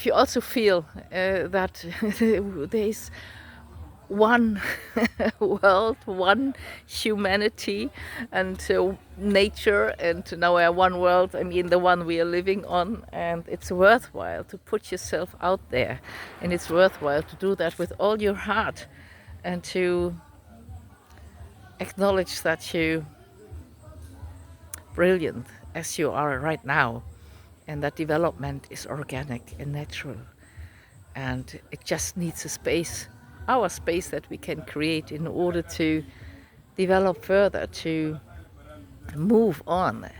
If you also feel that there is one world, one humanity, and nature, and now we are one world, I mean the one we are living on, and it's worthwhile to put yourself out there, and it's worthwhile to do that with all your heart, and to acknowledge that you're brilliant as you are right now, and that development is organic and natural, and it just needs a space, our space that we can create in order to develop further, to move on.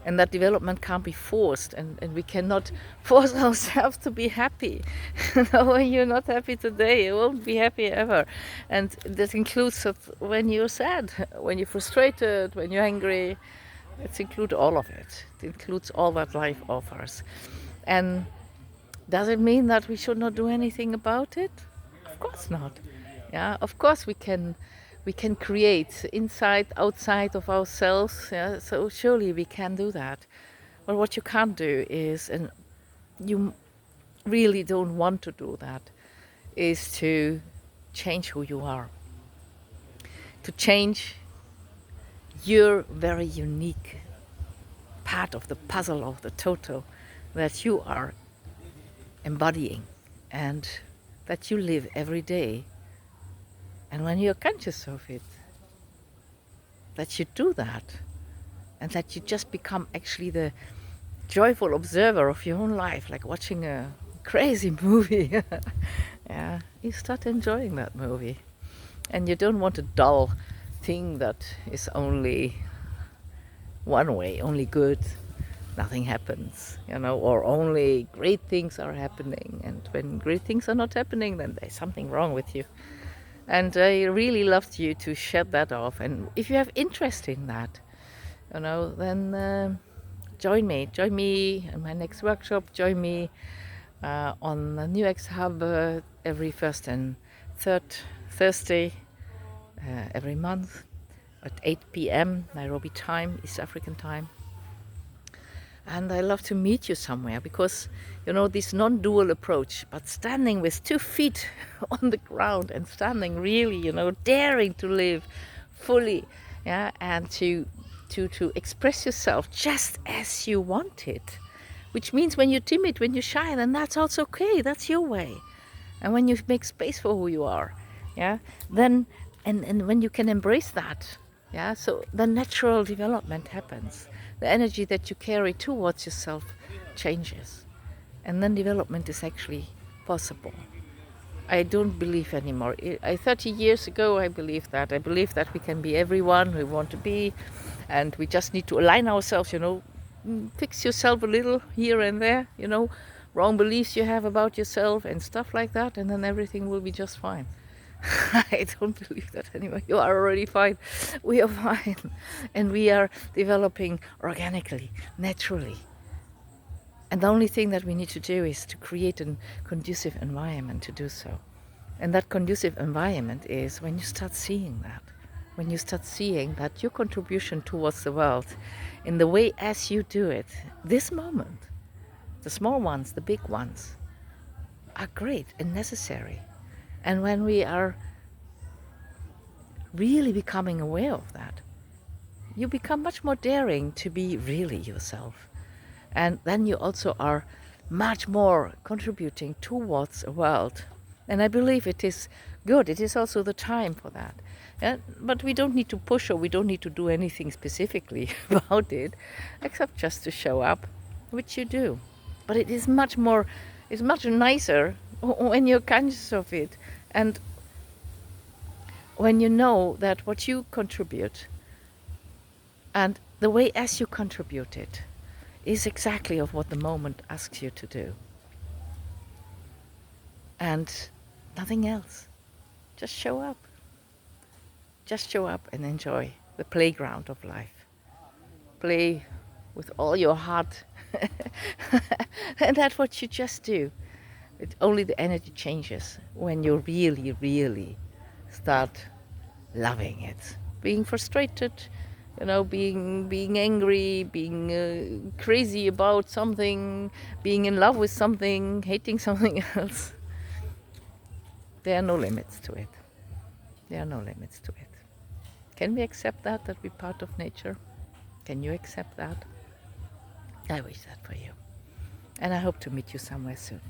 And that development can't be forced, and we cannot force ourselves to be happy. When you're not happy today, you won't be happy ever. And that includes that when you're sad, when you're frustrated, when you're angry. It includes all of it. It includes all that life offers. And does it mean that we should not do anything about it? Of course not. Yeah, of course we can create inside, outside of ourselves. Yeah, so surely we can do that. But what you can't do is, and you really don't want to do that, is to change who you are. To change your very unique part of the puzzle, of the total, that you are embodying and that you live every day. And when you're conscious of it, that you do that, and that you just become actually the joyful observer of your own life, like watching a crazy movie. Yeah, you start enjoying that movie. And you don't want a dull thing that is only one way, only good, nothing happens, or only great things are happening. And when great things are not happening, then there's something wrong with you. And I really loved you to shed that off. And if you have interest in that, then join me in my next workshop. Join me on the NEWEX Hub every first and third Thursday every month at 8 p.m. Nairobi time, East African time. And I love to meet you somewhere, because this non-dual approach, but standing with 2 feet on the ground and standing really, daring to live fully, yeah, and to express yourself just as you want it, which means when you're timid, when you're shy, then that's also okay. That's your way. And when you make space for who you are, yeah, then and when you can embrace that, yeah, so the natural development happens. The energy that you carry towards yourself changes, and then development is actually possible. I don't believe anymore. 30 years ago, I believed that. I believe that we can be everyone we want to be, and we just need to align ourselves, fix yourself a little here and there, wrong beliefs you have about yourself and stuff like that, and then everything will be just fine. I don't believe that anymore. You are already fine. We are fine. And we are developing organically, naturally. And the only thing that we need to do is to create a conducive environment to do so. And that conducive environment is when you start seeing that. When you start seeing that your contribution towards the world, in the way as you do it, this moment, the small ones, the big ones, are great and necessary. And when we are really becoming aware of that, you become much more daring to be really yourself. And then you also are much more contributing towards a world. And I believe it is good. It is also the time for that. Yeah? But we don't need to push, or we don't need to do anything specifically about it, except just to show up, which you do. But it is much more, it's much nicer when you're conscious of it, and when you know that what you contribute and the way as you contribute it is exactly of what the moment asks you to do, and nothing else. Just show up. Just show up and enjoy the playground of life. Play with all your heart. And that's what you just do. Only the energy changes when you really, really start loving it. Being frustrated, being angry, being crazy about something, being in love with something, hating something else. There are no limits to it. There are no limits to it. Can we accept that we're part of nature? Can you accept that? I wish that for you. And I hope to meet you somewhere soon.